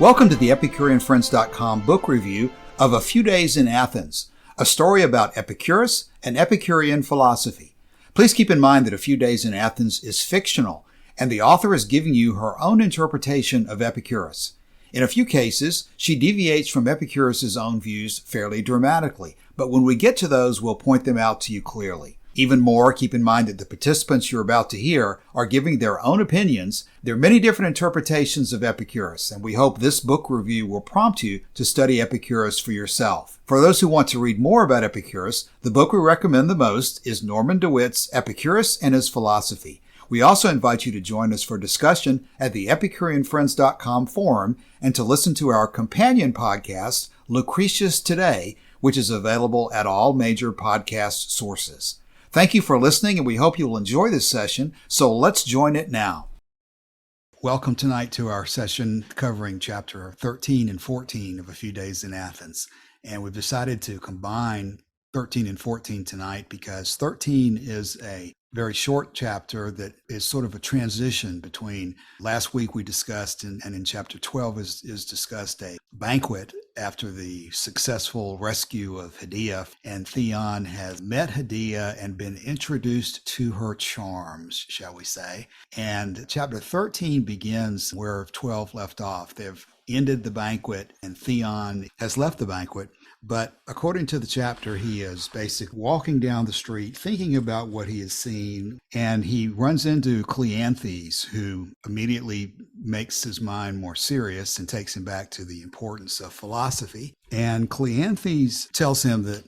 Welcome to the EpicureanFriends.com book review of A Few Days in Athens, a story about Epicurus and Epicurean philosophy. Please keep in mind that A Few Days in Athens is fictional, and the author is giving you her own interpretation of Epicurus. In a few cases, she deviates from Epicurus's own views fairly dramatically, but when we get to those, we'll point them out to you clearly. Even more, keep in mind that the participants you're about to hear are giving their own opinions. There are many different interpretations of Epicurus, and we hope this book review will prompt you to study Epicurus for yourself. For those who want to read more about Epicurus, the book we recommend the most is Norman DeWitt's Epicurus and His Philosophy. We also invite you to join us for discussion at the EpicureanFriends.com forum and to listen to our companion podcast, Lucretius Today, which is available at all major podcast sources. Thank you for listening, and we hope you'll enjoy this session, so let's join it now. Welcome tonight to our session covering chapter 13 and 14 of A Few Days in Athens. And we've decided to combine 13 and 14 tonight because 13 is a very short chapter that is sort of a transition between last week we discussed and in chapter 12 is discussed a banquet after the successful rescue of Hedea, and Theon has met Hedea and been introduced to her charms, shall we say. And chapter 13 begins where 12 left off. They've ended the banquet and Theon has left the banquet. But according to the chapter, he is basically walking down the street, thinking about what he has seen, and he runs into Cleanthes, who immediately makes his mind more serious and takes him back to the importance of philosophy. And Cleanthes tells him that,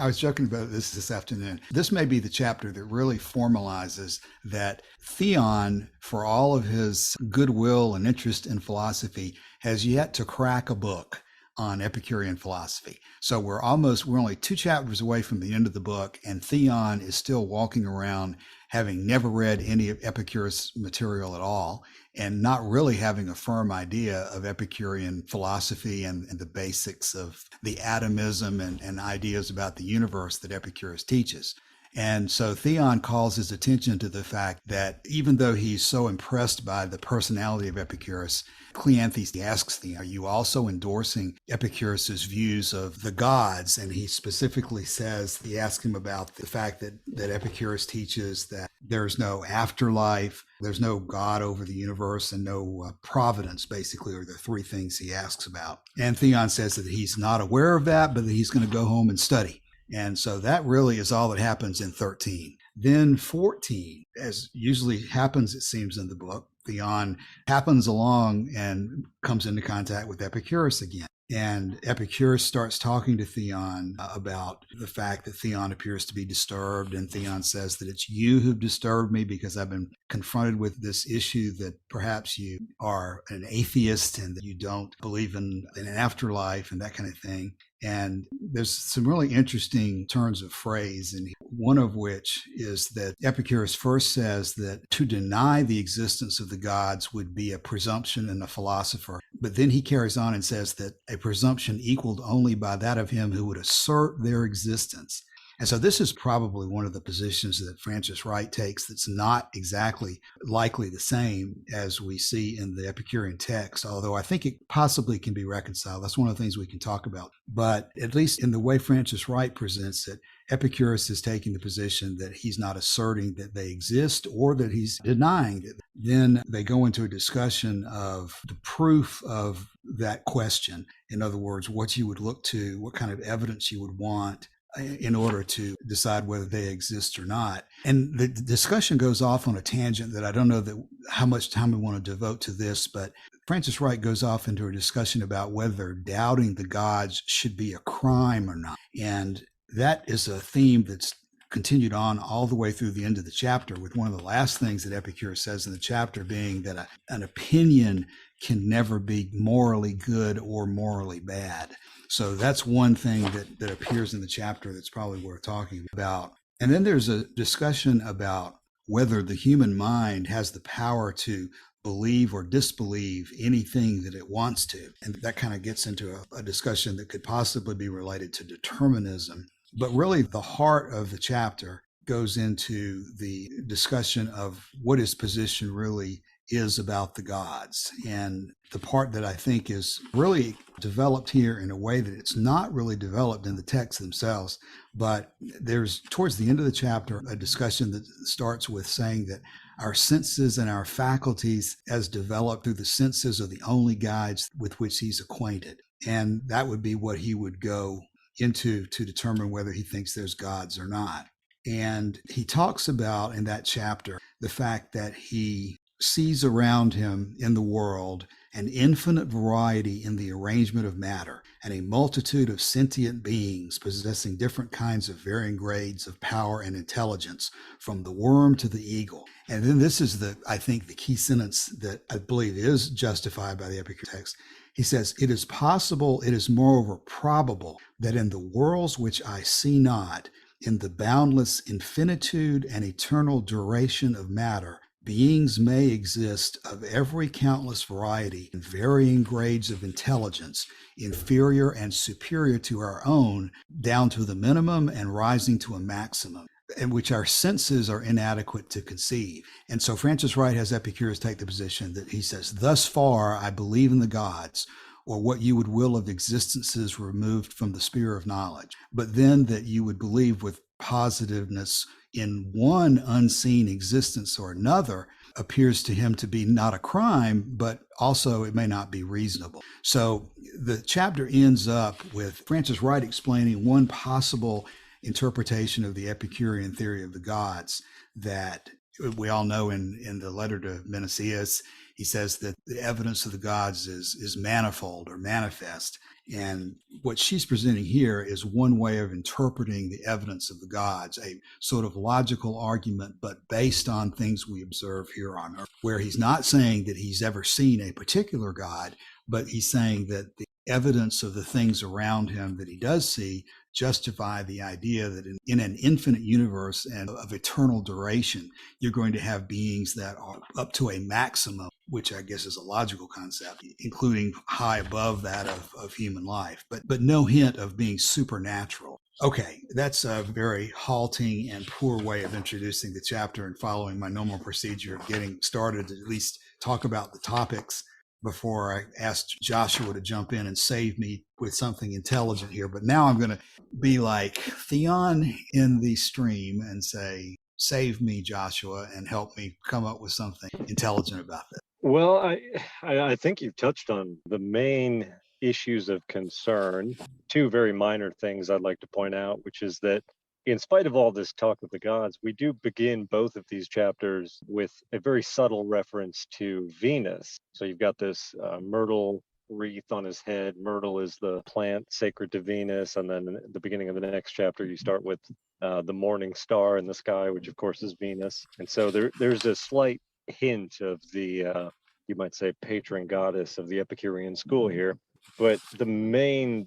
I was joking about this afternoon, this may be the chapter that really formalizes that Theon, for all of his goodwill and interest in philosophy, has yet to crack a book on Epicurean philosophy. So we're only 2 chapters away from the end of the book, and Theon is still walking around having never read any of Epicurus material at all, and not really having a firm idea of Epicurean philosophy and the basics of the atomism and ideas about the universe that Epicurus teaches. And so Theon calls his attention to the fact that even though he's so impressed by the personality of Epicurus, Cleanthes asks Theon, are you also endorsing Epicurus's views of the gods? And he specifically says, he asks him about the fact that Epicurus teaches that there's no afterlife, there's no God over the universe, and no providence, basically, are the 3 things he asks about. And Theon says that he's not aware of that, but that he's going to go home and study. And so that really is all that happens in 13. Then 14, as usually happens, it seems, in the book, Theon happens along and comes into contact with Epicurus again. And Epicurus starts talking to Theon about the fact that Theon appears to be disturbed. And Theon says that it's you who've disturbed me because I've been confronted with this issue that perhaps you are an atheist and that you don't believe in an afterlife and that kind of thing. And there's some really interesting turns of phrase, and one of which is that Epicurus first says that to deny the existence of the gods would be a presumption in a philosopher. But then he carries on and says that a presumption equaled only by that of him who would assert their existence. And so this is probably one of the positions that Frances Wright takes that's not exactly likely the same as we see in the Epicurean text, although I think it possibly can be reconciled. That's one of the things we can talk about. But at least in the way Frances Wright presents it, Epicurus is taking the position that he's not asserting that they exist or that he's denying it. Then they go into a discussion of the proof of that question. In other words, what you would look to, what kind of evidence you would want in order to decide whether they exist or not. And the discussion goes off on a tangent that I don't know how much time we want to devote to this, but Frances Wright goes off into a discussion about whether doubting the gods should be a crime or not. And that is a theme that's continued on all the way through the end of the chapter, with one of the last things that Epicurus says in the chapter being that an opinion can never be morally good or morally bad. So that's one thing that appears in the chapter that's probably worth talking about. And then there's a discussion about whether the human mind has the power to believe or disbelieve anything that it wants to. And that kind of gets into a discussion that could possibly be related to determinism. But really, the heart of the chapter goes into the discussion of what his position really is about the gods. And the part that I think is really developed here in a way that it's not really developed in the texts themselves, but there's towards the end of the chapter a discussion that starts with saying that our senses and our faculties as developed through the senses are the only guides with which he's acquainted. And that would be what he would go into to determine whether he thinks there's gods or not. And he talks about in that chapter the fact that he sees around him in the world an infinite variety in the arrangement of matter and a multitude of sentient beings possessing different kinds of varying grades of power and intelligence, from the worm to the eagle. And then this is I think the key sentence that I believe is justified by the Epicurus text. He says, "It is possible, it is moreover probable, that in the worlds which I see not, in the boundless infinitude and eternal duration of matter, beings may exist of every countless variety in varying grades of intelligence, inferior and superior to our own, down to the minimum and rising to a maximum, in which our senses are inadequate to conceive." And so Frances Wright has Epicurus take the position that he says, thus far I believe in the gods, or what you would will of existences removed from the sphere of knowledge, but then that you would believe with positiveness in one unseen existence or another appears to him to be not a crime, but also it may not be reasonable. So the chapter ends up with Frances Wright explaining one possible interpretation of the Epicurean theory of the gods that we all know in the letter to Menicius. He says that the evidence of the gods is manifold or manifest. And what she's presenting here is one way of interpreting the evidence of the gods, a sort of logical argument, but based on things we observe here on earth, where he's not saying that he's ever seen a particular god, but he's saying that the evidence of the things around him that he does see justify the idea that in an infinite universe and of eternal duration, you're going to have beings that are up to a maximum, which I guess is a logical concept, including high above that of human life, but no hint of being supernatural. Okay, that's a very halting and poor way of introducing the chapter and following my normal procedure of getting started to at least talk about the topics before I asked Joshua to jump in and save me with something intelligent here. But now I'm going to be like Theon in the stream and say, save me, Joshua, and help me come up with something intelligent about this. Well, I think you've touched on the main issues of concern. Two very minor things I'd like to point out, which is that in spite of all this talk of the gods, we do begin both of these chapters with a very subtle reference to Venus. So you've got this myrtle wreath on his head. Myrtle is the plant sacred to Venus. And then at the beginning of the next chapter, you start with the morning star in the sky, which of course is Venus. And so there's a slight hint of the, you might say, patron goddess of the Epicurean school here. But the main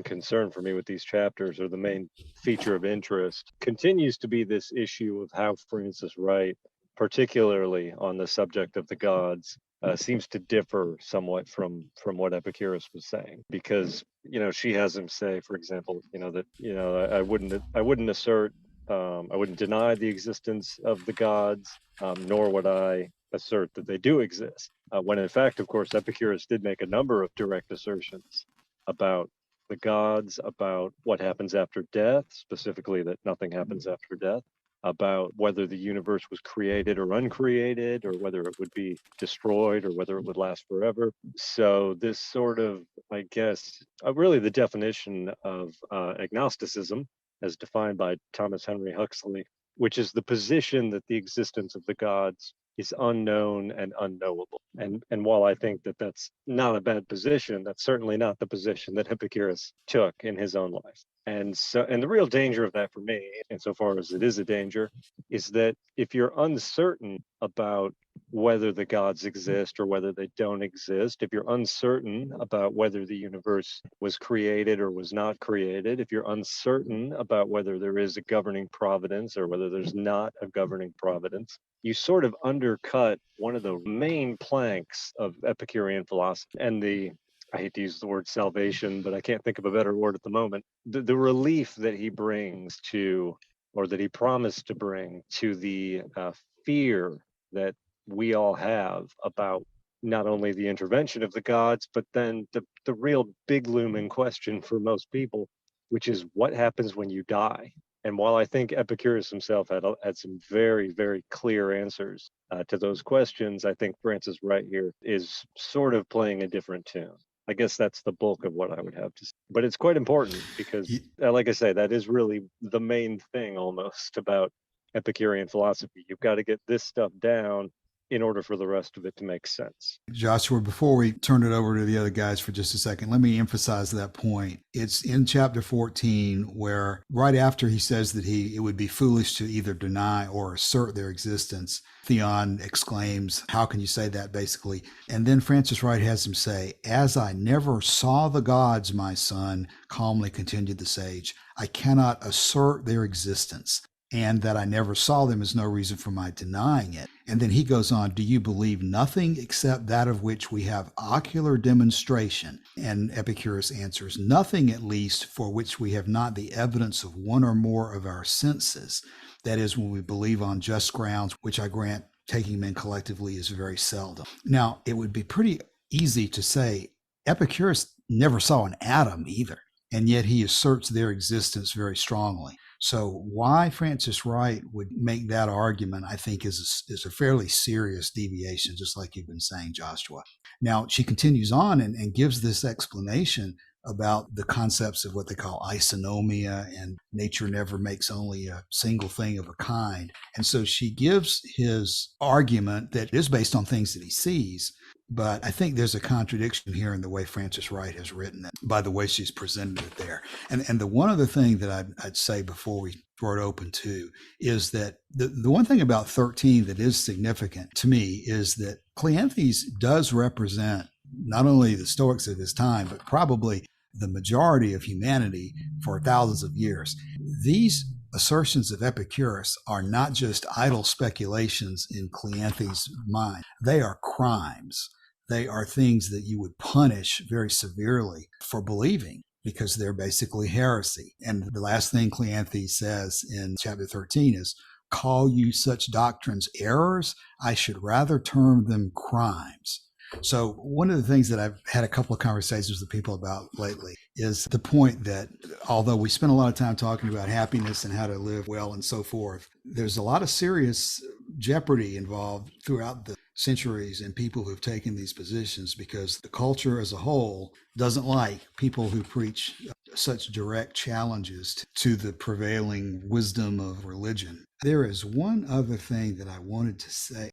concern for me with these chapters, or the main feature of interest, continues to be this issue of how Frances Wright, particularly on the subject of the gods, seems to differ somewhat from what Epicurus was saying. Because she has him say, for example, that I wouldn't assert, I wouldn't deny the existence of the gods, nor would I assert that they do exist. When in fact, of course, Epicurus did make a number of direct assertions about the gods, about what happens after death, specifically that nothing happens after death, about whether the universe was created or uncreated, or whether it would be destroyed, or whether it would last forever. So this sort of, I guess, really the definition of agnosticism, as defined by Thomas Henry Huxley, which is the position that the existence of the gods is unknown and unknowable. And while I think that that's not a bad position, that's certainly not the position that Epicurus took in his own life. And the real danger of that for me, insofar as it is a danger, is that if you're uncertain about whether the gods exist or whether they don't exist, if you're uncertain about whether the universe was created or was not created, if you're uncertain about whether there is a governing providence or whether there's not a governing providence, you sort of undercut one of the main planks of Epicurean philosophy and I hate to use the word salvation, but I can't think of a better word at the moment. The relief that he brings to, or that he promised to bring to the fear that we all have about not only the intervention of the gods, but then the real big looming question for most people, which is what happens when you die. And while I think Epicurus himself had some very, very clear answers to those questions, I think Frances Wright here is sort of playing a different tune. I guess that's the bulk of what I would have to say. But it's quite important because, like I say, that is really the main thing almost about Epicurean philosophy. You've got to get this stuff down in order for the rest of it to make sense. Joshua, before we turn it over to the other guys for just a second, let me emphasize that point. It's in chapter 14 where right after he says that it would be foolish to either deny or assert their existence, Theon exclaims, "How can you say that?" basically. And then Frances Wright has him say, "As I never saw the gods, my son," calmly continued the sage, "I cannot assert their existence. And that I never saw them is no reason for my denying it." And then he goes on, "Do you believe nothing except that of which we have ocular demonstration?" And Epicurus answers, "Nothing at least for which we have not the evidence of one or more of our senses. That is, when we believe on just grounds, which I grant, taking men collectively, is very seldom." Now, it would be pretty easy to say Epicurus never saw an atom either, and yet he asserts their existence very strongly. So why Frances Wright would make that argument, I think, is a fairly serious deviation, just like you've been saying, Joshua. Now, she continues on and gives this explanation about the concepts of what they call isonomia, and nature never makes only a single thing of a kind. And so she gives his argument that is based on things that he sees. But I think there's a contradiction here in the way Frances Wright has written it, by the way she's presented it there. And the one other thing that I'd say before we throw it open to is that the one thing about 13 that is significant to me is that Cleanthes does represent not only the Stoics of his time, but probably the majority of humanity for thousands of years. These assertions of Epicurus are not just idle speculations in Cleanthes' mind. They are crimes. They are things that you would punish very severely for believing, because they're basically heresy. And the last thing Cleanthes says in chapter 13 is, "Call you such doctrines errors? I should rather term them crimes." So one of the things that I've had a couple of conversations with people about lately is the point that although we spend a lot of time talking about happiness and how to live well and so forth, there's a lot of serious jeopardy involved throughout the centuries in people who've taken these positions, because the culture as a whole doesn't like people who preach such direct challenges to the prevailing wisdom of religion. There is one other thing that I wanted to say.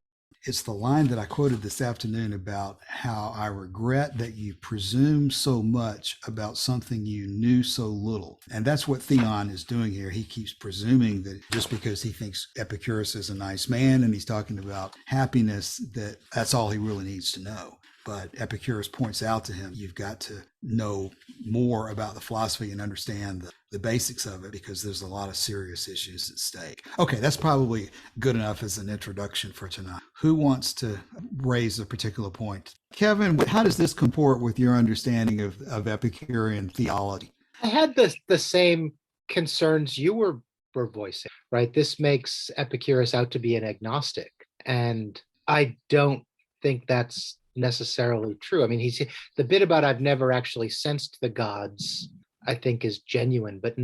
It's the line that I quoted this afternoon about how I regret that you presume so much about something you knew so little. And that's what Theon is doing here. He keeps presuming that just because he thinks Epicurus is a nice man and he's talking about happiness, that that's all he really needs to know. But Epicurus points out to him, you've got to know more about the philosophy and understand the basics of it, because there's a lot of serious issues at stake. Okay, that's probably good enough as an introduction for tonight. Who wants to raise a particular point? Kevin, how does this comport with your understanding of Epicurean theology? I had the same concerns you were voicing, right? This makes Epicurus out to be an agnostic, and I don't think that's necessarily true. I mean, the bit about "I've never actually sensed the gods," I think is genuine, but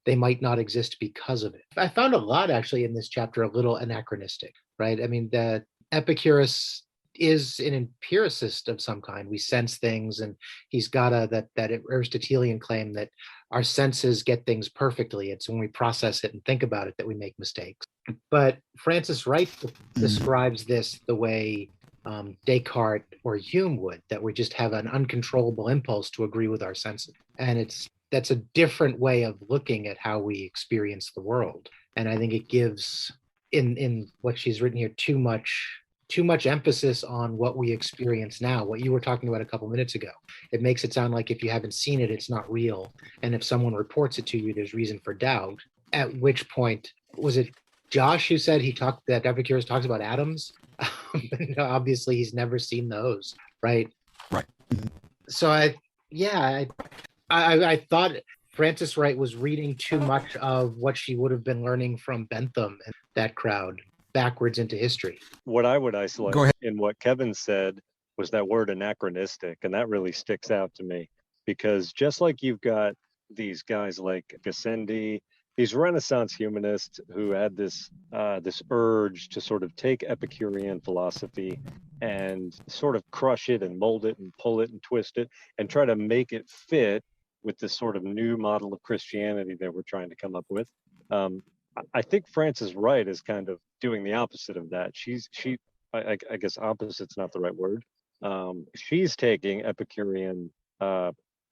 they might not exist because of it. I found a lot actually in this chapter a little anachronistic, right? I mean, that Epicurus is an empiricist of some kind. We sense things, and he's got that Aristotelian claim that our senses get things perfectly. It's when we process it and think about it that we make mistakes. But Frances Wright describes this the way Descartes or Hume would, that we just have an uncontrollable impulse to agree with our senses. And that's a different way of looking at how we experience the world. And I think it gives, in what she's written here, too much emphasis on what we experience now, what you were talking about a couple minutes ago. It makes it sound like if you haven't seen it, it's not real. And if someone reports it to you, there's reason for doubt. At which point, was it Josh who said that Epicurus talks about atoms? Obviously he's never seen those, right? Right. So I thought Frances Wright was reading too much of what she would have been learning from Bentham and that crowd. backwards into history. What I would isolate Go ahead. in what Kevin said was that word anachronistic, and that really sticks out to me because just like you've got these guys like Gassendi, these Renaissance humanists who had this urge to sort of take Epicurean philosophy and sort of crush it and mold it and pull it and twist it and try to make it fit with this sort of new model of Christianity that we're trying to come up with. I think Frances Wright is kind of doing the opposite of that. I guess opposite's not the right word. She's taking Epicurean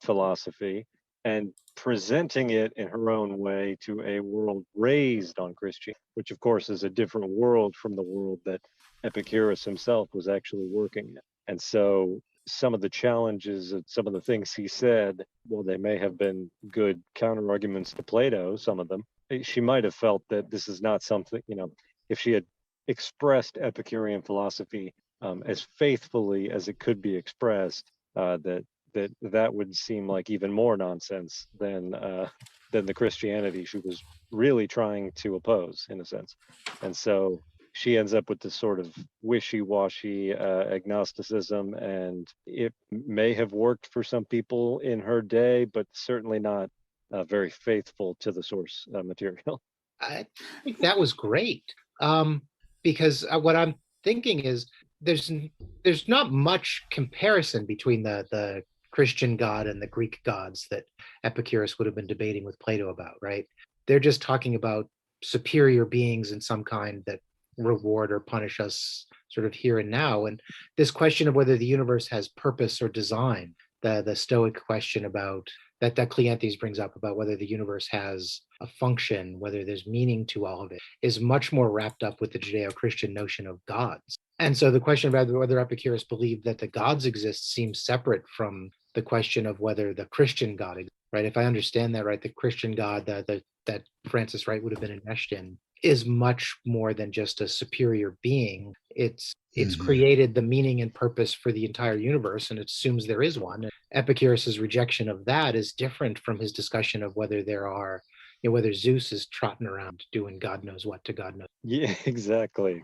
philosophy and presenting it in her own way to a world raised on Christianity, which of course is a different world from the world that Epicurus himself was actually working in. And so some of the challenges and some of the things he said, well, they may have been good counter arguments to Plato, some of them. She might have felt that this is not something, if she had expressed Epicurean philosophy as faithfully as it could be expressed, that would seem like even more nonsense than the Christianity she was really trying to oppose, in a sense. And so she ends up with this sort of wishy-washy agnosticism, and it may have worked for some people in her day, but certainly not very faithful to the source material. I think that was great, because what I'm thinking is there's not much comparison between the Christian God and the Greek gods that Epicurus would have been debating with Plato about, right? They're just talking about superior beings in some kind that reward or punish us sort of here and now. And this question of whether the universe has purpose or design, the Stoic question about that Cleanthes brings up about whether the universe has a function, whether there's meaning to all of it, is much more wrapped up with the Judeo-Christian notion of gods. And so the question about whether Epicurus believed that the gods exist seems separate from the question of whether the Christian God exists, right? If I understand that right, the Christian God that Frances Wright would have been enmeshed in is much more than just a superior being. It's created the meaning and purpose for the entire universe, and it assumes there is one. Epicurus's rejection of that is different from his discussion of whether there are, whether Zeus is trotting around doing God knows what to God knows. Yeah, exactly.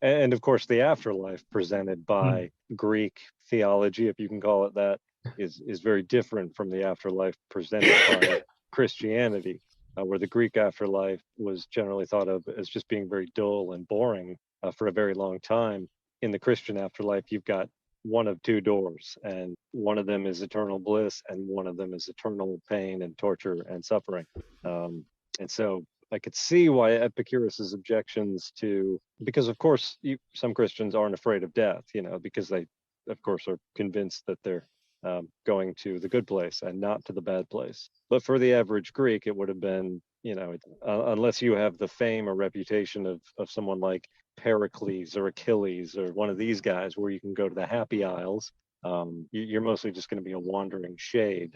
And of course, the afterlife presented by Greek theology, if you can call it that, is very different from the afterlife presented by Christianity, where the Greek afterlife was generally thought of as just being very dull and boring for a very long time. In the Christian afterlife, you've got one of two doors, and one of them is eternal bliss, and one of them is eternal pain and torture and suffering. And so I could see why Epicurus's objections to, because of course some Christians aren't afraid of death, because they, of course, are convinced that they're going to the good place and not to the bad place. But for the average Greek, it would have been, unless you have the fame or reputation of someone like Pericles or Achilles or one of these guys where you can go to the happy isles, you're mostly just going to be a wandering shade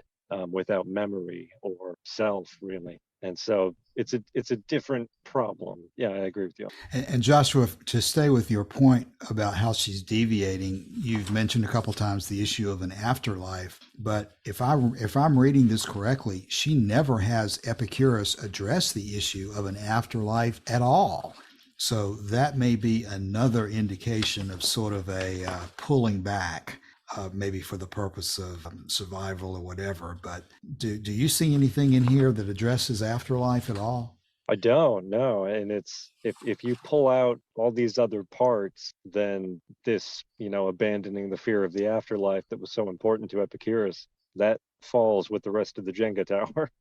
without memory or self, really. And so it's a different problem. Yeah, I agree with you. And Joshua, to stay with your point about how she's deviating, you've mentioned a couple times the issue of an afterlife. But if I'm reading this correctly, she never has Epicurus address the issue of an afterlife at all. So that may be another indication of sort of a pulling back. Maybe for the purpose of survival or whatever. But do you see anything in here that addresses afterlife at all? I don't know. And it's if you pull out all these other parts, then this, abandoning the fear of the afterlife that was so important to Epicurus, that falls with the rest of the Jenga tower.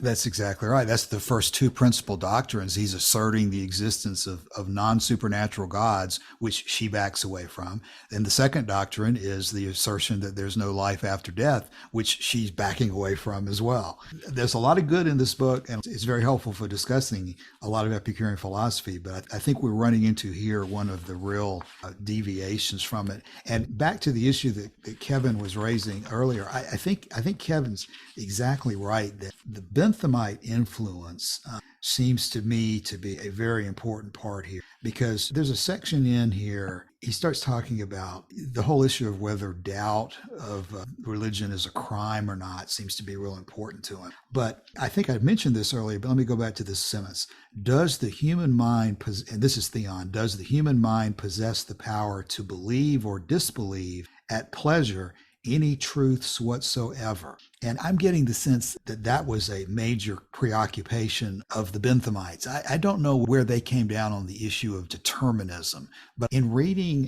That's exactly right. That's the first two principal doctrines. He's asserting the existence of non-supernatural gods, which she backs away from. And the second doctrine is the assertion that there's no life after death, which she's backing away from as well. There's a lot of good in this book, and it's very helpful for discussing a lot of Epicurean philosophy. But I think we're running into here one of the real deviations from it. And back to the issue that Kevin was raising earlier, I think Kevin's exactly right that the Benthamite influence seems to me to be a very important part here, because there's a section in here he starts talking about the whole issue of whether doubt of religion is a crime or not seems to be real important to him. But I think I mentioned this earlier, but let me go back to this sentence. Does the human mind, and this is Theon, does the human mind possess the power to believe or disbelieve at pleasure any truths whatsoever? And I'm getting the sense that that was a major preoccupation of the Benthamites. I don't know where they came down on the issue of determinism, but in reading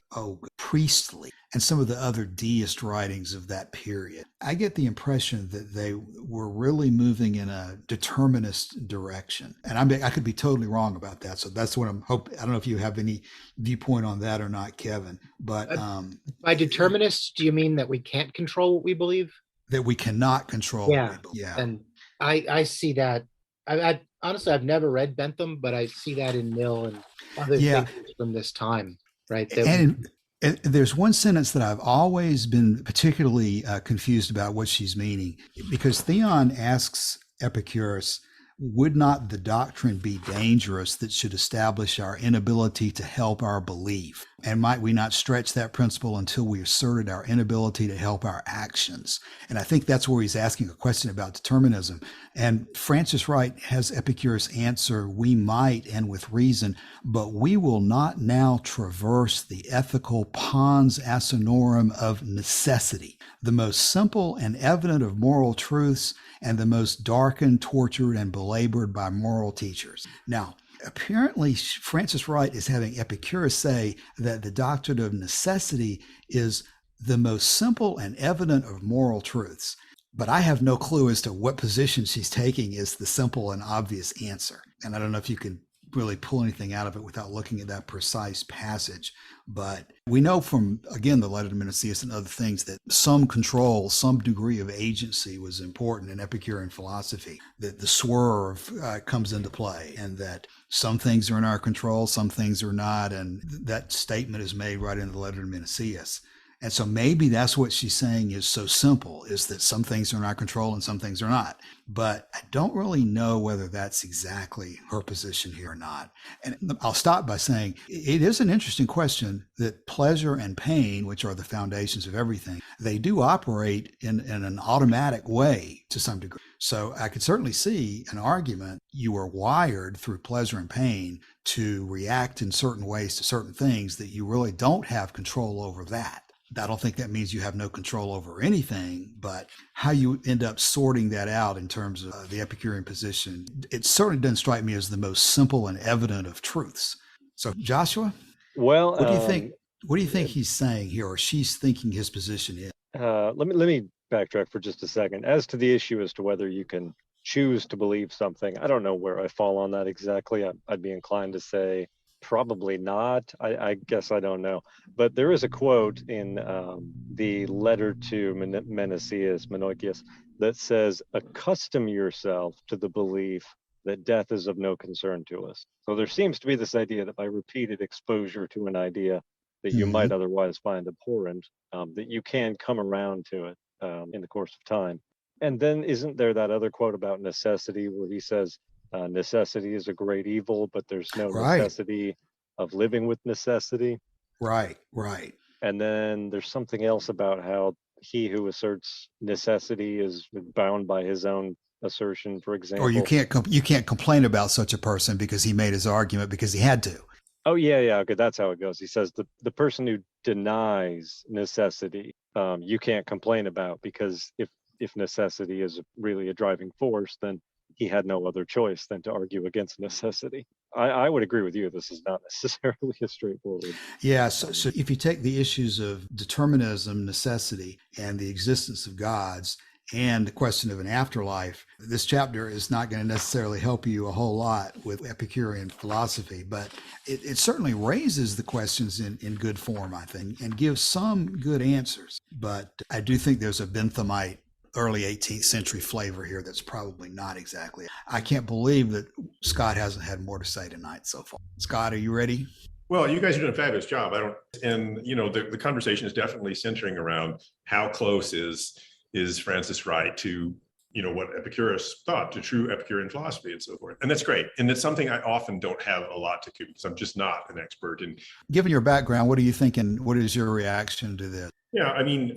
Priestley and some of the other deist writings of that period, I get the impression that they were really moving in a determinist direction. And I could be totally wrong about that. So that's what I'm hoping. I don't know if you have any viewpoint on that or not, Kevin, but by determinists, do you mean that we can't control what we believe? That we cannot control. Yeah. And I see that. I honestly, I've never read Bentham, but I see that in Mill and other things from this time, right? And there's one sentence that I've always been particularly confused about what she's meaning, because Theon asks Epicurus, would not the doctrine be dangerous that should establish our inability to help our belief? And might we not stretch that principle until we asserted our inability to help our actions? And I think that's where he's asking a question about determinism. And Frances Wright has Epicurus answer, we might, and with reason, but we will not now traverse the ethical pons asinorum of necessity, the most simple and evident of moral truths, and the most darkened, tortured, and belabored by moral teachers. Now, apparently, Frances Wright is having Epicurus say that the doctrine of necessity is the most simple and evident of moral truths. But I have no clue as to what position she's taking is the simple and obvious answer. And I don't know if you can really pull anything out of it without looking at that precise passage. But we know from, again, the letter to Menicius and other things that some control, some degree of agency was important in Epicurean philosophy, that the swerve comes into play, and that some things are in our control, some things are not. And that statement is made right in the letter to Menicius. And so maybe that's what she's saying is so simple, is that some things are in our control and some things are not. But I don't really know whether that's exactly her position here or not. And I'll stop by saying it is an interesting question that pleasure and pain, which are the foundations of everything, they do operate in an automatic way to some degree. So I could certainly see an argument you are wired through pleasure and pain to react in certain ways to certain things that you really don't have control over that. I don't think that means you have no control over anything, but how you end up sorting that out in terms of the Epicurean position, it certainly doesn't strike me as the most simple and evident of truths. So, Joshua, well, what do you think? What do you think he's saying here, or she's thinking his position is? Let me backtrack for just a second. As to the issue as to whether you can choose to believe something, I don't know where I fall on that exactly. I'd be inclined to say probably not. I guess I don't know. But there is a quote in the letter to Menicius that says, accustom yourself to the belief that death is of no concern to us. So there seems to be this idea that by repeated exposure to an idea that you might otherwise find abhorrent, that you can come around to it in the course of time. And then isn't there that other quote about necessity where he says, necessity is a great evil, but there's no necessity of living with necessity. Right. And then there's something else about how he who asserts necessity is bound by his own assertion, for example. Or you can't complain about such a person because he made his argument because he had to. Oh, yeah. Okay, that's how it goes. He says the person who denies necessity, you can't complain about, because if necessity is really a driving force, then he had no other choice than to argue against necessity. I would agree with you. This is not necessarily a straightforward. Yeah. So if you take the issues of determinism, necessity, and the existence of gods, and the question of an afterlife, this chapter is not going to necessarily help you a whole lot with Epicurean philosophy, but it certainly raises the questions in good form, I think, and gives some good answers. But I do think there's a Benthamite early 18th century flavor here that's probably not exactly. I can't believe that Scott hasn't had more to say tonight so far. Scott, are you ready? Well, you guys are doing a fabulous job. The conversation is definitely centering around how close is Frances Wright to what Epicurus thought, to true Epicurean philosophy and so forth. And that's great. And it's something I often don't have a lot to do because I'm just not an expert in. Given your background, what are you thinking? What is your reaction to this? Yeah, I mean,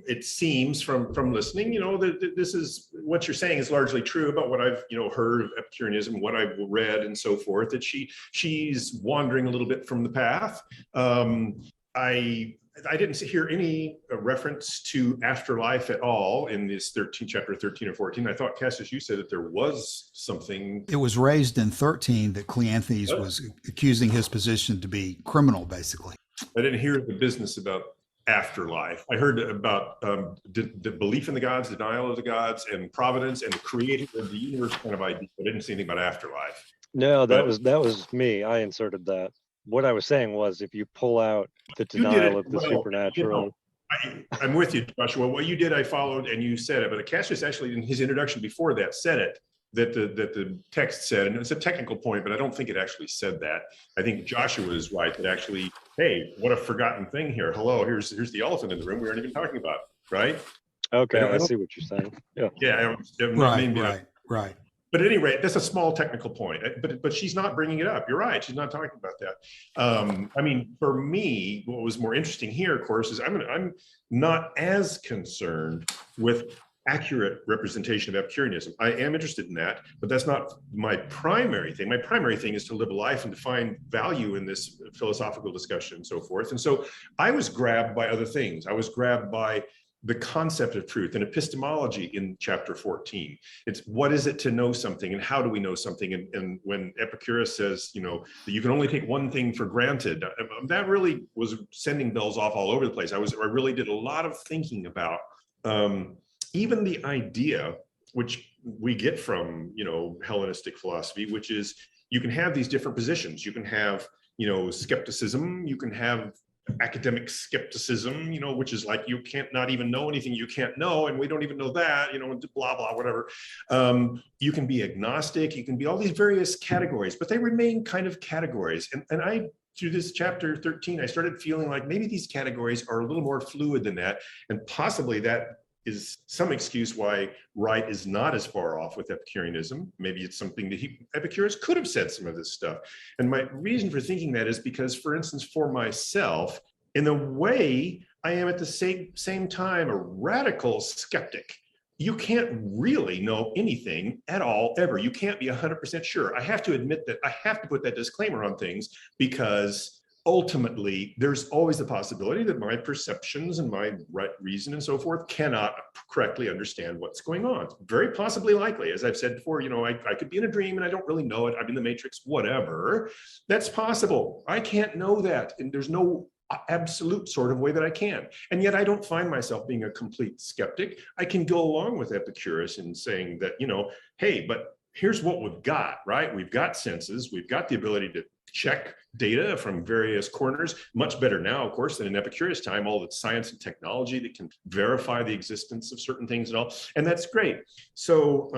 it seems from listening, that this is what you're saying is largely true about what I've, heard of Epicureanism, what I've read and so forth, that she's wandering a little bit from the path. I didn't hear any reference to afterlife at all in this chapter 13 or 14. I thought, Cassius, you said that there was something. It was raised in 13 that Cleanthes was accusing his position to be criminal, basically. I didn't hear the business about afterlife. I heard about the belief in the gods, denial of the gods, and providence and the creating of the universe kind of idea. I didn't see anything about afterlife. No, that was me. I inserted that. What I was saying was, if you pull out the denial of the supernatural. I'm with you, Joshua. What you did, I followed, and you said it. But Cassius actually, in his introduction before that, said it. That the text said, and it's a technical point, but I don't think it actually said that. I think Joshua is right that actually, hey, what a forgotten thing here. Hello, here's the elephant in the room we aren't even talking about, right? Okay, I see what you're saying. Yeah. Right. But at any rate, that's a small technical point. But she's not bringing it up. You're right. She's not talking about that. I mean, for me, what was more interesting here, of course, is I'm not as concerned with accurate representation of Epicureanism. I am interested in that, but that's not my primary thing. My primary thing is to live a life and to find value in this philosophical discussion and so forth. And so I was grabbed by other things. I was grabbed by the concept of truth and epistemology in chapter 14. It's what is it to know something and how do we know something? And when Epicurus says, that you can only take one thing for granted, that really was sending bells off all over the place. I really did a lot of thinking about even the idea, which we get from, Hellenistic philosophy, which is you can have these different positions. You can have, skepticism, you can have academic skepticism, which is like you can't not even know anything you can't know, and we don't even know that, blah, blah, whatever. You can be agnostic, you can be all these various categories, but they remain kind of categories. And I, through this chapter 13, I started feeling like maybe these categories are a little more fluid than that, and possibly that is some excuse why Wright is not as far off with Epicureanism. Maybe it's something that Epicurus could have said some of this stuff. And my reason for thinking that is because, for instance, for myself, in a way, I am at the same time a radical skeptic. You can't really know anything at all, ever. You can't be 100% sure. I have to admit that I have to put that disclaimer on things because ultimately, there's always the possibility that my perceptions and my reason and so forth cannot correctly understand what's going on. Very possibly likely, as I've said before, I could be in a dream and I don't really know it. I'm in the matrix, whatever. That's possible. I can't know that. And there's no absolute sort of way that I can. And yet I don't find myself being a complete skeptic. I can go along with Epicurus in saying that, hey, but here's what we've got, right? We've got senses. We've got the ability to check data from various corners, much better now, of course, than in Epicurus' time, all the science and technology that can verify the existence of certain things and all, and that's great. So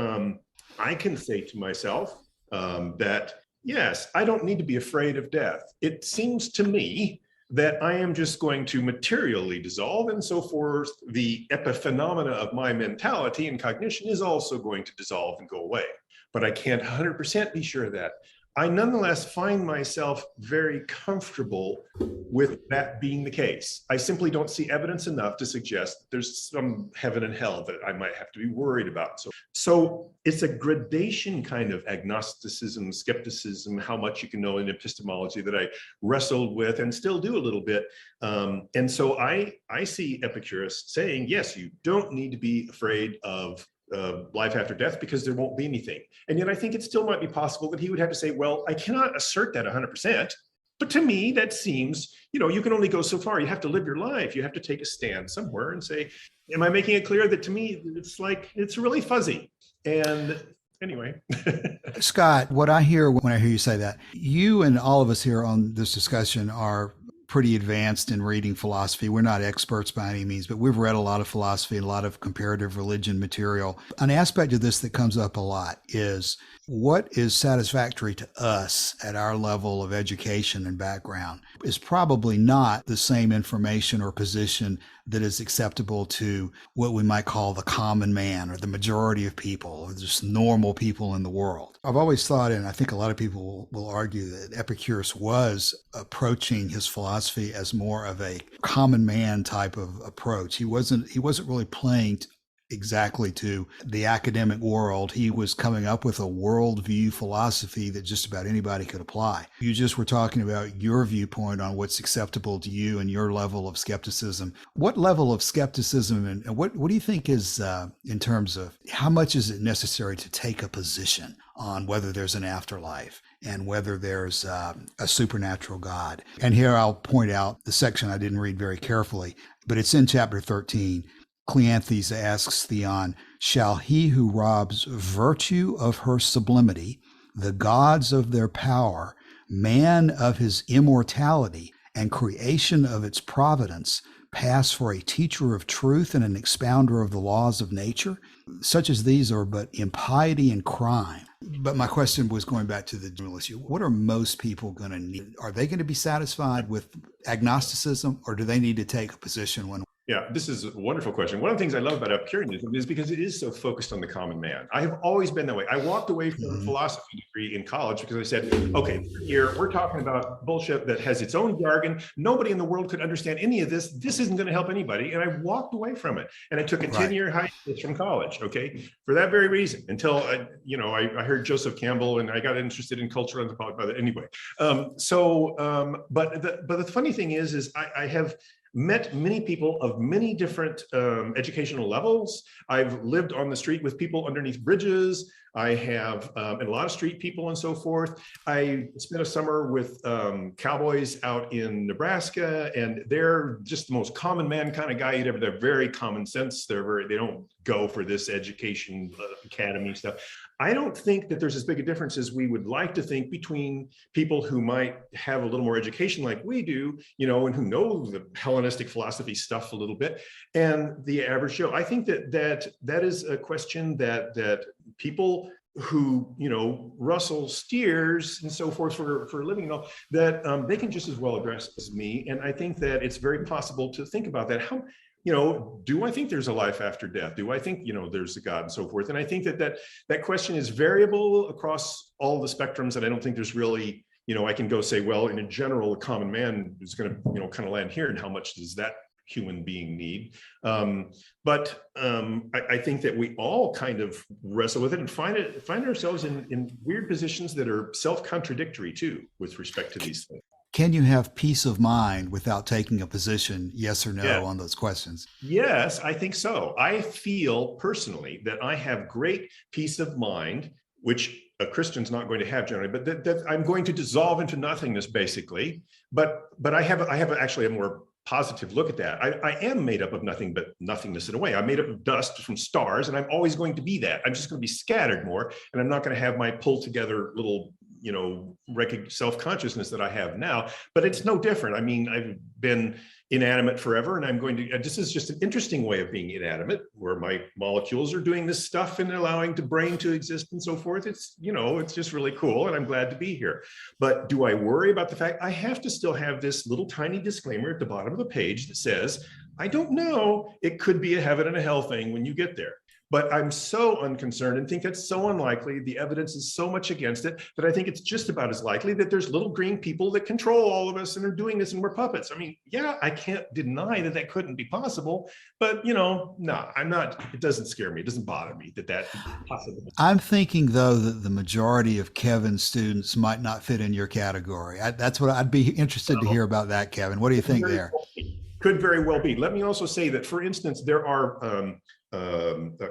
I can say to myself that, yes, I don't need to be afraid of death. It seems to me that I am just going to materially dissolve, and so forth. The epiphenomena of my mentality and cognition is also going to dissolve and go away. But I can't 100% be sure of that. I nonetheless find myself very comfortable with that being the case. I simply don't see evidence enough to suggest that there's some heaven and hell that I might have to be worried about. So it's a gradation kind of agnosticism, skepticism, how much you can know in epistemology that I wrestled with and still do a little bit. And so I see Epicurus saying, yes, you don't need to be afraid of life after death because there won't be anything. And yet I think it still might be possible that he would have to say, well, I cannot assert that 100%. But to me, that seems, you can only go so far. You have to live your life. You have to take a stand somewhere and say, am I making it clear that to me, it's really fuzzy. And anyway. Scott, what I hear when I hear you say that, you and all of us here on this discussion are pretty advanced in reading philosophy. We're not experts by any means, but we've read a lot of philosophy and a lot of comparative religion material. An aspect of this that comes up a lot is what is satisfactory to us at our level of education and background is probably not the same information or position that is acceptable to what we might call the common man or the majority of people, or just normal people in the world. I've always thought, and I think a lot of people will argue, that Epicurus was approaching his philosophy as more of a common man type of approach. He wasn't really playing exactly to the academic world. He was coming up with a worldview philosophy that just about anybody could apply. You just were talking about your viewpoint on what's acceptable to you and your level of skepticism. What level of skepticism and what do you think is in terms of how much is it necessary to take a position on whether there's an afterlife and whether there's a supernatural God? And here I'll point out the section I didn't read very carefully, but it's in chapter 13. Cleanthes asks Theon, shall he who robs virtue of her sublimity, the gods of their power, man of his immortality, and creation of its providence, pass for a teacher of truth and an expounder of the laws of nature? Such as these are but impiety and crime. But my question was going back to the general issue. What are most people going to need? Are they going to be satisfied with agnosticism, or do they need to take a position when? Yeah, this is a wonderful question. One of the things I love about Epicureanism is because it is so focused on the common man. I have always been that way. I walked away from a philosophy degree in college because I said, okay, here we're talking about bullshit that has its own jargon. Nobody in the world could understand any of this. This isn't going to help anybody. And I walked away from it. And I took a 10-year hiatus from college, okay, for that very reason, until I heard Joseph Campbell and I got interested in cultural anthropology by that anyway. But the funny thing is I have met many people of many different educational levels. I've lived on the street with people underneath bridges. I have, and a lot of street people and so forth. I spent a summer with cowboys out in Nebraska, and they're just the most common man kind of guy you'd ever. They're very common sense. They don't go for this education academy stuff. I don't think that there's as big a difference as we would like to think between people who might have a little more education like we do, and who know the Hellenistic philosophy stuff a little bit, and the average Joe. I think that is a question that people who rustle steers and so forth for a living and all that, they can just as well address as me. And I think that it's very possible to think about that. How, do I think there's a life after death? Do I think, there's a God and so forth? And I think that question is variable across all the spectrums. And I don't think there's really, I can go say, well, in a general, a common man is going to, kind of land here. And how much does that human being need? But I think that we all kind of wrestle with it and find ourselves in weird positions that are self-contradictory too, with respect to these things. Can you have peace of mind without taking a position, yes or no, on those questions? Yes, I think so. I feel personally that I have great peace of mind, which a Christian's not going to have generally, but that I'm going to dissolve into nothingness, basically. But I have actually a more positive look at that. I am made up of nothing but nothingness in a way. I'm made up of dust from stars, and I'm always going to be that. I'm just going to be scattered more, and I'm not going to have my pulled together little self-consciousness that I have now. But it's no different. I mean, I've been inanimate forever, and I'm going to, this is just an interesting way of being inanimate, where my molecules are doing this stuff and allowing the brain to exist and so forth. It's, it's just really cool, and I'm glad to be here. But do I worry about the fact I have to still have this little tiny disclaimer at the bottom of the page that says, I don't know, it could be a heaven and a hell thing when you get there. But I'm so unconcerned and think that's so unlikely. The evidence is so much against it that I think it's just about as likely that there's little green people that control all of us and are doing this and we're puppets. I mean, yeah, I can't deny that couldn't be possible, but no, I'm not, it doesn't scare me. It doesn't bother me that is possible. I'm thinking though that the majority of Kevin's students might not fit in your category. That's what I'd be interested to hear about that, Kevin. What do you think there? Could very well be. Let me also say that, for instance, there are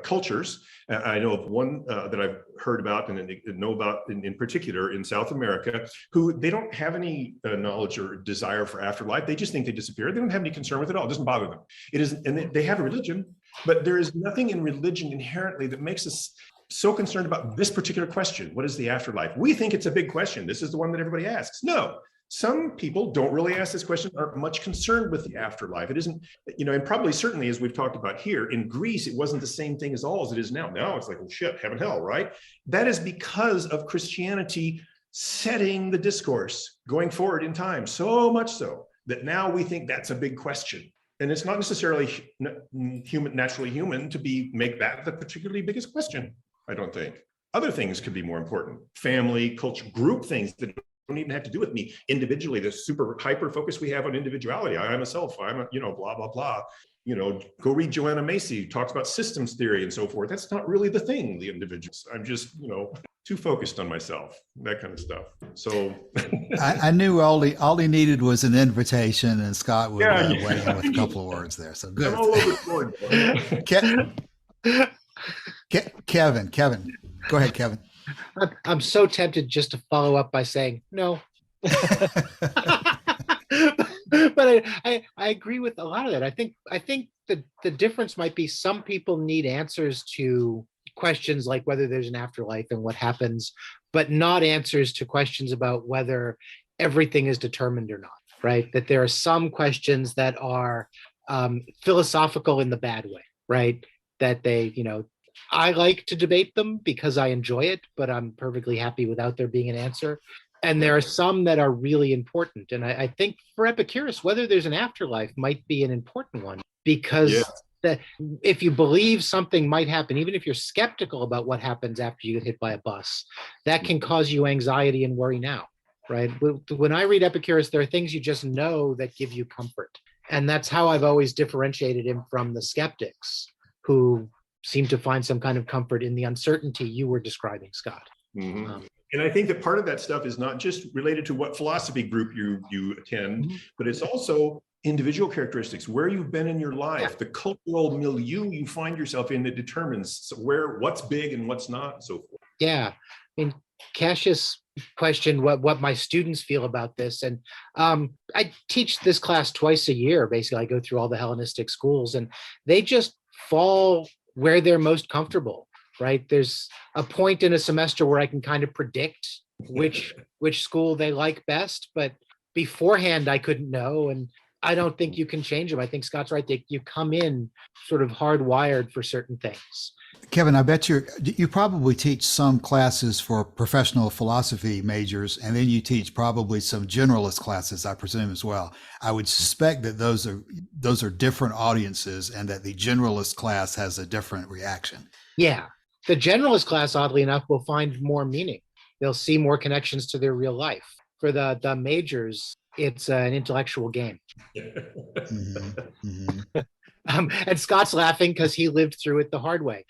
cultures. I know of one that I've heard about and know about in particular in South America, who they don't have any knowledge or desire for afterlife. They just think they disappear. They don't have any concern with it at all. It doesn't bother them. It is, and they have a religion, but there is nothing in religion inherently that makes us so concerned about this particular question. What is the afterlife? We think it's a big question. This is the one that everybody asks. No. Some people don't really ask this question, aren't much concerned with the afterlife. It isn't, and probably certainly as we've talked about here, in Greece, it wasn't the same thing as all as it is now. Now it's like, oh shit, heaven, hell, right? That is because of Christianity setting the discourse going forward in time, so much so that now we think that's a big question. And it's not necessarily naturally human to make that the particularly biggest question, I don't think. Other things could be more important. Family, culture, group things that don't even have to do with me individually. The super hyper focus we have on individuality. I am a self, I'm a, blah, blah, blah. Go read Joanna Macy, talks about systems theory and so forth. That's not really the thing, the individuals. I'm just, too focused on myself, that kind of stuff. So I knew all he needed was an invitation, and Scott would weigh in with a couple of words there. So good. I'm all over the board. Kevin, go ahead, Kevin. I'm so tempted just to follow up by saying no. But I agree with a lot of that. I think the difference might be some people need answers to questions like whether there's an afterlife and what happens, but not answers to questions about whether everything is determined or not, right? That there are some questions that are philosophical in the bad way, right? That I like to debate them because I enjoy it, but I'm perfectly happy without there being an answer. And there are some that are really important. And I think for Epicurus, whether there's an afterlife might be an important one, because that if you believe something might happen, even if you're skeptical about what happens after you get hit by a bus, that can cause you anxiety and worry now, right? When I read Epicurus, there are things you just know that give you comfort. And that's how I've always differentiated him from the skeptics who seem to find some kind of comfort in the uncertainty you were describing, Scott. Mm-hmm. And I think that part of that stuff is not just related to what philosophy group you attend, but it's also individual characteristics, where you've been in your life, the cultural milieu you find yourself in that determines what's big and what's not, and so forth. Yeah, I mean, Cassius questioned what my students feel about this, and I teach this class twice a year. Basically, I go through all the Hellenistic schools, and they just fall where they're most comfortable. Right? There's a point in a semester where I can kind of predict which school they like best, but beforehand I couldn't know, and I don't think you can change them. I think Scott's right. You come in sort of hardwired for certain things. Kevin, I bet you probably teach some classes for professional philosophy majors, and then you teach probably some generalist classes, I presume, as well. I would suspect that those are different audiences, and that the generalist class has a different reaction. Yeah. The generalist class, oddly enough, will find more meaning. They'll see more connections to their real life. For the majors, it's an intellectual game. And Scott's laughing because he lived through it the hard way.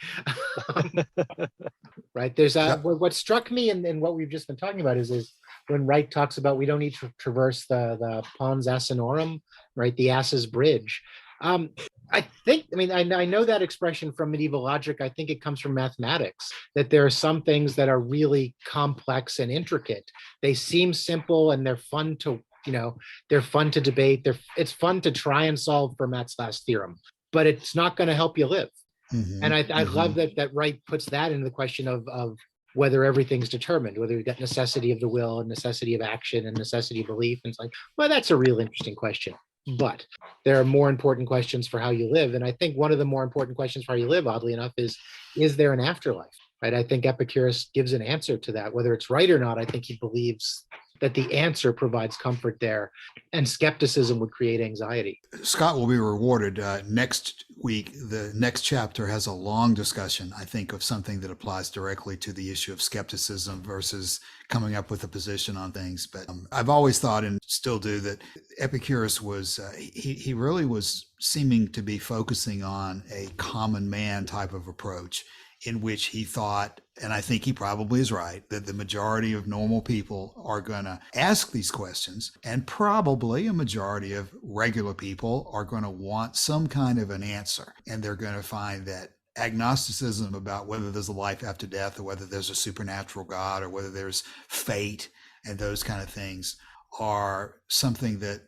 Right? There's what struck me in what we've just been talking about is when Wright talks about we don't need to traverse the Pons Asinorum, right? The ass's bridge. I know that expression from medieval logic. I think it comes from mathematics, that there are some things that are really complex and intricate. They seem simple and they're fun to debate. It's fun to try and solve Fermat's last theorem, but it's not going to help you live. And I love that Wright puts that into the question of whether everything's determined, whether you've got necessity of the will and necessity of action and necessity of belief. And it's like, well, that's a real interesting question. But there are more important questions for how you live. And I think one of the more important questions for how you live, oddly enough, is there an afterlife? Right? I think Epicurus gives an answer to that. Whether it's right or not, I think he believes that the answer provides comfort there, and skepticism would create anxiety. Scott will be rewarded next week. The next chapter has a long discussion, I think, of something that applies directly to the issue of skepticism versus coming up with a position on things. But I've always thought, and still do, that Epicurus was, he really was seeming to be focusing on a common man type of approach, in which he thought, and I think he probably is right, that the majority of normal people are going to ask these questions, and probably a majority of regular people are going to want some kind of an answer. And they're going to find that agnosticism about whether there's a life after death, or whether there's a supernatural God, or whether there's fate and those kind of things are something that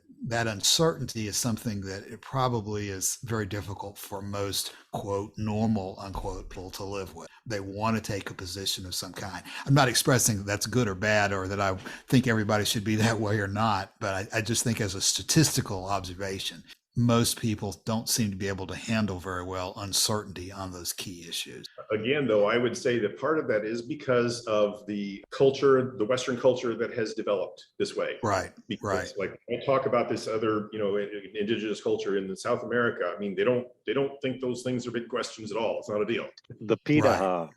uncertainty is something that it probably is very difficult for most, quote, normal, unquote, people to live with. They want to take a position of some kind. I'm not expressing that that's good or bad, or that I think everybody should be that way or not, but I just think as a statistical observation, most people don't seem to be able to handle very well uncertainty on those key issues. Again, though, I would say that part of that is because of the culture, the Western culture that has developed this way. Right, because like I talk about this other, indigenous culture in South America. I mean, they don't think those things are big questions at all. It's not a deal. The Pitaha.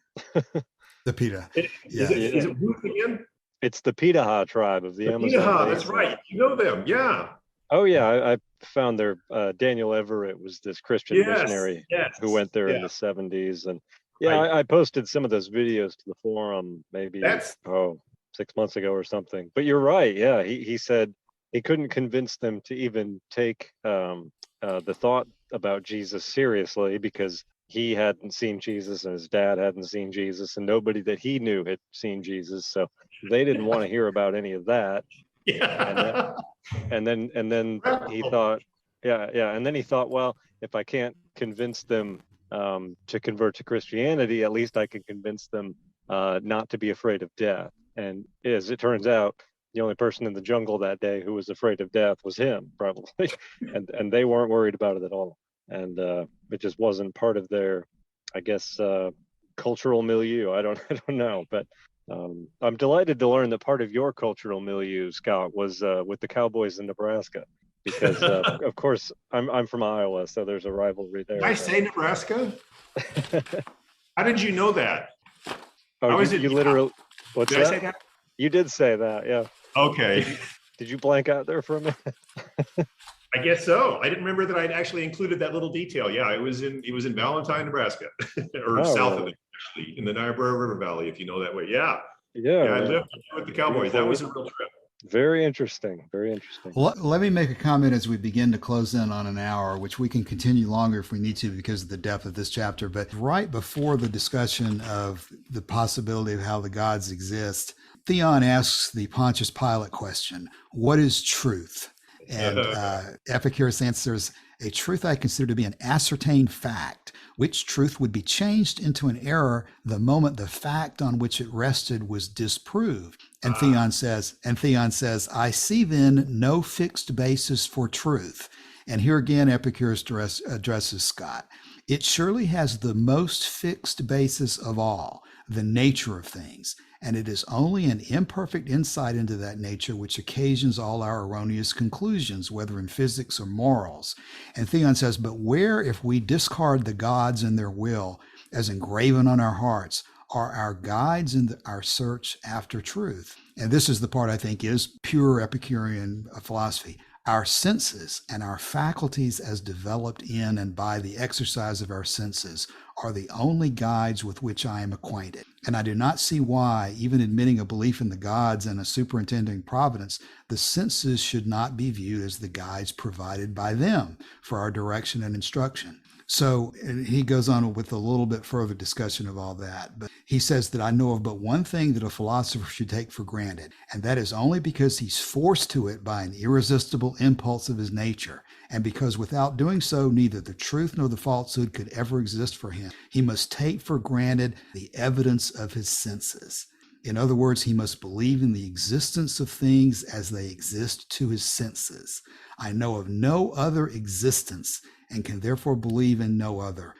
The Pita. Is it who again? It's the Pitaha tribe of the Amazon Pitaha, that's right. You know them, yeah. Oh yeah, I found their Daniel Everett was this Christian missionary who went there in the 70s, and I posted some of those videos to the forum maybe 6 months ago or something. But you're right, yeah. He said he couldn't convince them to even take the thought about Jesus seriously because he hadn't seen Jesus and his dad hadn't seen Jesus and nobody that he knew had seen Jesus, so they didn't want to hear about any of that. Yeah. And then he thought, and then he thought, well, if I can't convince them to convert to Christianity, at least I can convince them not to be afraid of death. And as it turns out, the only person in the jungle that day who was afraid of death was him, probably, and they weren't worried about it at all. And it just wasn't part of their, I guess, cultural milieu. I don't know, but. I'm delighted to learn that part of your cultural milieu, Scott, was with the Cowboys in Nebraska, because of course I'm from Iowa, so there's a rivalry there. Did I say Nebraska? How did you know that? Oh, you literally. What's that? I say that? You did say that, yeah. Okay. Did you blank out there for a minute? I guess so. I didn't remember that I'd actually included that little detail. Yeah, it was in Valentine, Nebraska, or south of it, actually, in the Niobrara River Valley, if you know that way. Yeah. I lived with the Cowboys. That was a real trip. Very interesting. Very interesting. Well, let me make a comment as we begin to close in on an hour, which we can continue longer if we need to because of the depth of this chapter. But right before the discussion of the possibility of how the gods exist, Theon asks the Pontius Pilate question, what is truth? And Epicurus answers, a truth I consider to be an ascertained fact, which truth would be changed into an error the moment the fact on which it rested was disproved. And Theon says, I see then no fixed basis for truth. And here again, Epicurus addresses Scott. It surely has the most fixed basis of all, the nature of things. And it is only an imperfect insight into that nature which occasions all our erroneous conclusions, whether in physics or morals. And Theon says, but where, if we discard the gods and their will as engraven on our hearts, are our guides in our search after truth? And this is the part I think is pure Epicurean philosophy. Our senses and our faculties as developed in and by the exercise of our senses are the only guides with which I am acquainted. And I do not see why, even admitting a belief in the gods and a superintending providence, the senses should not be viewed as the guides provided by them for our direction and instruction. So he goes on with a little bit further discussion of all that. But he says that I know of but one thing that a philosopher should take for granted, and that is only because he's forced to it by an irresistible impulse of his nature, and because without doing so, neither the truth nor the falsehood could ever exist for him. He must take for granted the evidence of his senses. In other words, he must believe in the existence of things as they exist to his senses. I know of no other existence and can therefore believe in no other.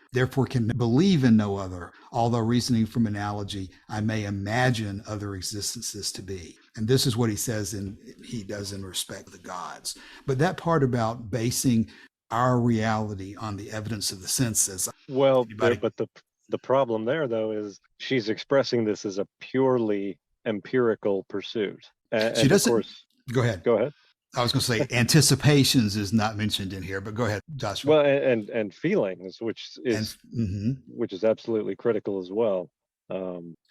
Although reasoning from analogy, I may imagine other existences to be. And this is what he says he does in respect to the gods. But that part about basing our reality on the evidence of the senses. Well, but the problem there, though, is she's expressing this as a purely empirical pursuit. And she doesn't. Of course, go ahead. I was going to say anticipations is not mentioned in here, but go ahead, Joshua. Well, and feelings, which is absolutely critical as well.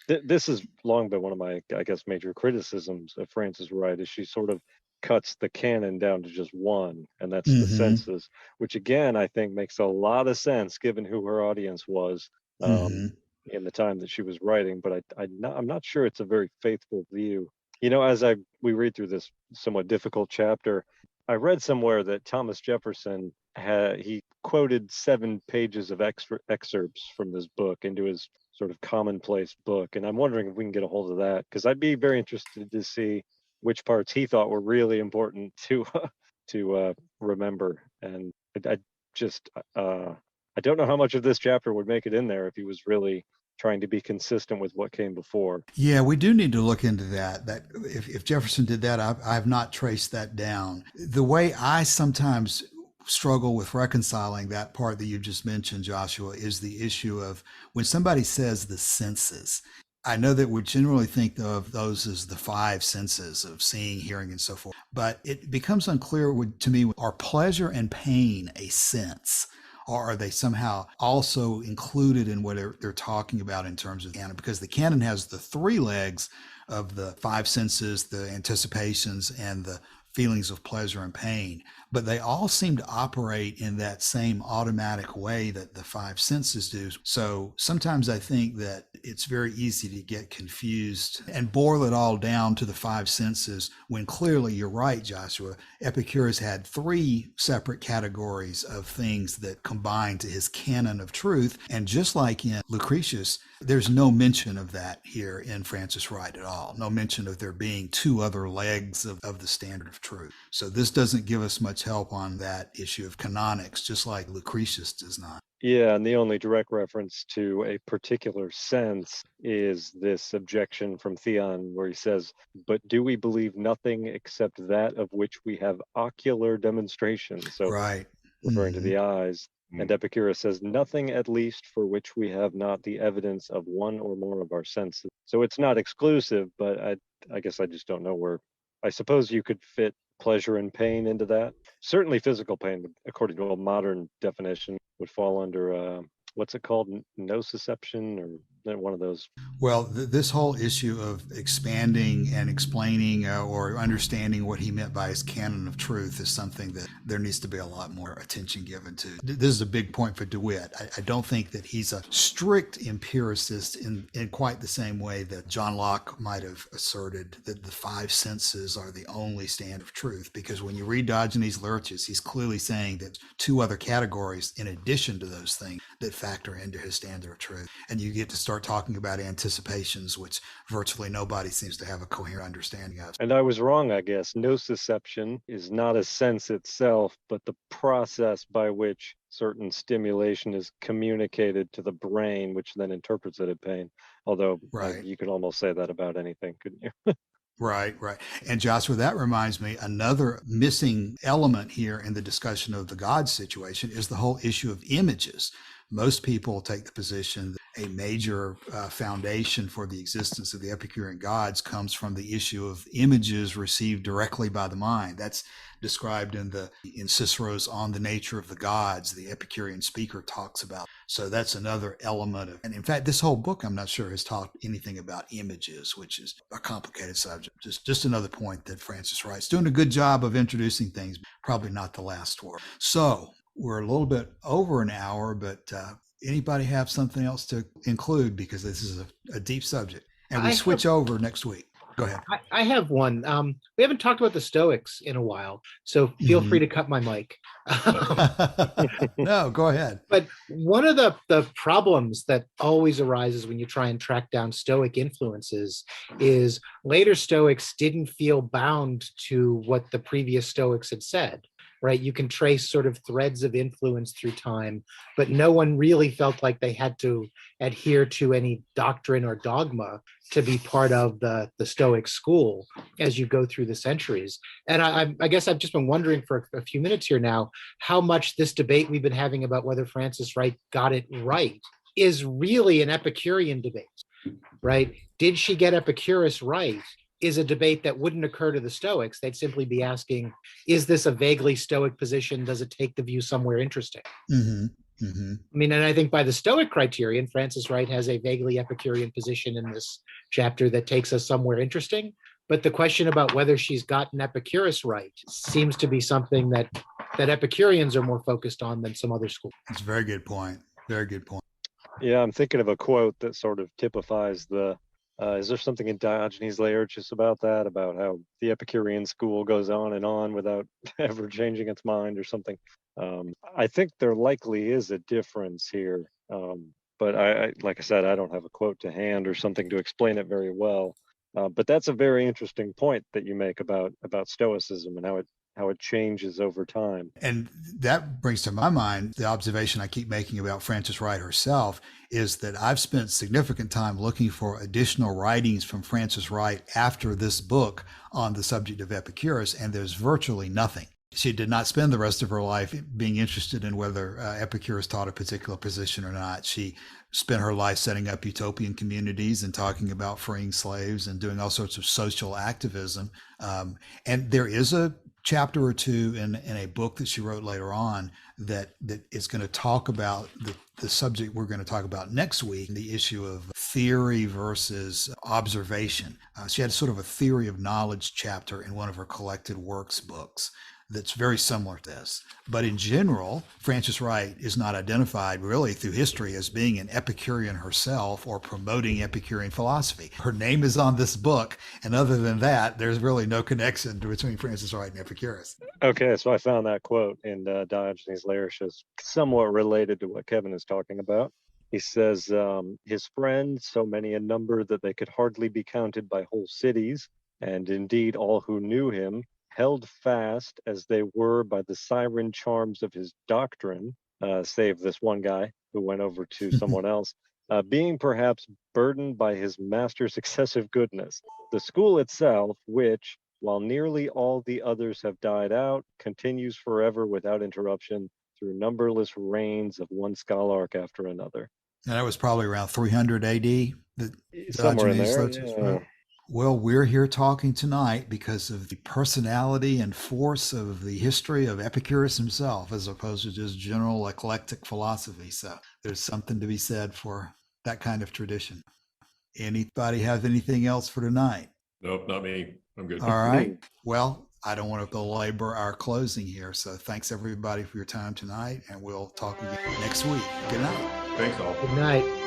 This has long been one of my, I guess, major criticisms of Frances Wright, is she sort of cuts the canon down to just one, and that's the senses, which again I think makes a lot of sense given who her audience was in the time that she was writing. But I'm not sure it's a very faithful view. As we read through this somewhat difficult chapter, I read somewhere that Thomas Jefferson he quoted 7 pages of excerpts from this book into his sort of commonplace book, and I'm wondering if we can get a hold of that, because I'd be very interested to see which parts he thought were really important to remember. And I just I don't know how much of this chapter would make it in there if he was really trying to be consistent with what came before. Yeah, we do need to look into that. That if Jefferson did that, I have not traced that down. The way I sometimes struggle with reconciling that part that you just mentioned, Joshua, is the issue of when somebody says the senses. I know that we generally think of those as the five senses of seeing, hearing, and so forth, but it becomes unclear to me, are pleasure and pain a sense? Or are they somehow also included in what they're talking about in terms of canon? Because the canon has the three legs of the five senses, the anticipations, and the feelings of pleasure and pain, but they all seem to operate in that same automatic way that the five senses do. So sometimes I think that it's very easy to get confused and boil it all down to the five senses when clearly you're right, Joshua. Epicurus had three separate categories of things that combine to his canon of truth. And just like in Lucretius, there's no mention of that here in Frances Wright at all. No mention of there being two other legs of the standard of truth. So this doesn't give us much help on that issue of canonics, just like Lucretius does not. Yeah, and the only direct reference to a particular sense is this objection from Theon where he says, "But do we believe nothing except that of which we have ocular demonstration?" So right. referring to the eyes. And Epicurus says, "Nothing at least for which we have not the evidence of one or more of our senses." So it's not exclusive, but I guess I just don't know where. I suppose you could fit pleasure and pain into that. Certainly physical pain, according to a modern definition, would fall under what's it called? Nociception, or one of those. Well, this whole issue of expanding and explaining or understanding what he meant by his canon of truth is something that there needs to be a lot more attention given to. This is a big point for DeWitt. I don't think that he's a strict empiricist in quite the same way that John Locke might have asserted that the five senses are the only standard of truth, because when you read Diogenes Laertius, he's clearly saying that two other categories in addition to those things that factor into his standard of truth. And you get to start talking about anticipations, which virtually nobody seems to have a coherent understanding of. And I was wrong, I guess. Nociception is not a sense itself, but the process by which certain stimulation is communicated to the brain, which then interprets it as pain. Although right. You could almost say that about anything, couldn't you? Right. And Joshua, that reminds me, another missing element here in the discussion of the God situation is the whole issue of images. Most people take the position that a major foundation for the existence of the Epicurean gods comes from the issue of images received directly by the mind. That's described in Cicero's On the Nature of the Gods. The Epicurean speaker talks about. So that's another element of, and in fact, this whole book, I'm not sure has taught anything about images, which is a complicated subject. Just another point that Frances Wright's doing a good job of introducing things, probably not the last word. So we're a little bit over an hour, but anybody have something else to include, because this is a deep subject, and we switch over next week. Go ahead. I have one. We haven't talked about the Stoics in a while, so feel free to cut my mic. No, go ahead. But one of the problems that always arises when you try and track down Stoic influences is later Stoics didn't feel bound to what the previous Stoics had said. Right? You can trace sort of threads of influence through time, but no one really felt like they had to adhere to any doctrine or dogma to be part of the Stoic school as you go through the centuries. And I guess I've just been wondering for a few minutes here now, how much this debate we've been having about whether Frances Wright got it right is really an Epicurean debate, right? Did she get Epicurus right? Is a debate that wouldn't occur to the Stoics. They'd simply be asking, is this a vaguely Stoic position? Does it take the view somewhere interesting? I mean, and I think by the Stoic criterion, Frances Wright has a vaguely Epicurean position in this chapter that takes us somewhere interesting. But the question about whether she's gotten Epicurus right seems to be something that Epicureans are more focused on than some other schools. That's a very good point. Very good point. Yeah, I'm thinking of a quote that sort of typifies is there something in Diogenes Laertius about that, about how the Epicurean school goes on without ever changing its mind or something? I think there likely is a difference here, but I like I said, I don't have a quote to hand or something to explain it very well. But that's a very interesting point that you make about Stoicism and how how it changes over time. And that brings to my mind the observation I keep making about Frances Wright herself is that I've spent significant time looking for additional writings from Frances Wright after this book on the subject of Epicurus, and there's virtually nothing. She did not spend the rest of her life being interested in whether Epicurus taught a particular position or not. She spent her life setting up utopian communities and talking about freeing slaves and doing all sorts of social activism. And there is a chapter or two in a book that she wrote later on that is going to talk about the subject we're going to talk about next week, the issue of theory versus observation. She had sort of a theory of knowledge chapter in one of her collected works books that's very similar to this. But in general, Frances Wright is not identified really through history as being an Epicurean herself or promoting Epicurean philosophy. Her name is on this book, and other than that, there's really no connection between Frances Wright and Epicurus. Okay, so I found that quote in Diogenes Laertius, somewhat related to what Kevin is talking about. He says, his friends, so many in number that they could hardly be counted by whole cities, and indeed all who knew him, held fast as they were by the siren charms of his doctrine, save this one guy who went over to someone else, being perhaps burdened by his master's excessive goodness. The school itself, which, while nearly all the others have died out, continues forever without interruption through numberless reigns of one scholarch after another. And that was probably around 300 AD. Somewhere in there, yeah. Well, we're here talking tonight because of the personality and force of the history of Epicurus himself, as opposed to just general eclectic philosophy. So there's something to be said for that kind of tradition. Anybody have anything else for tonight? Nope, not me. I'm good. All right. Well, I don't want to belabor our closing here. So thanks everybody for your time tonight, and we'll talk again next week. Good night. Thanks all. Good night.